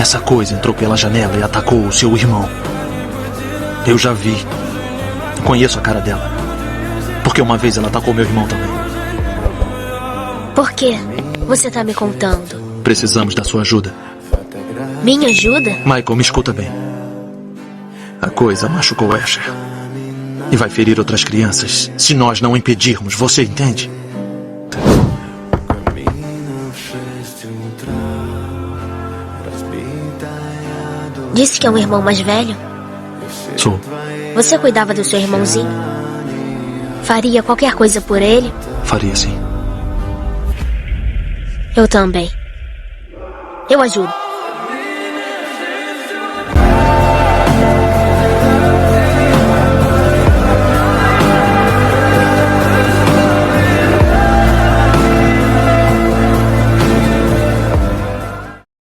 Essa coisa entrou pela janela e atacou o seu irmão. Eu já vi. Conheço a cara dela. Porque uma vez ela atacou meu irmão também. Por quê? Você tá me contando? Precisamos da sua ajuda. Minha ajuda? Michael, me escuta bem. A coisa machucou Asher. E vai ferir outras crianças se nós não impedirmos. Você entende? Disse que é um irmão mais velho? Sou. Você cuidava do seu irmãozinho? Faria qualquer coisa por ele? Faria sim. Eu também. Eu ajudo.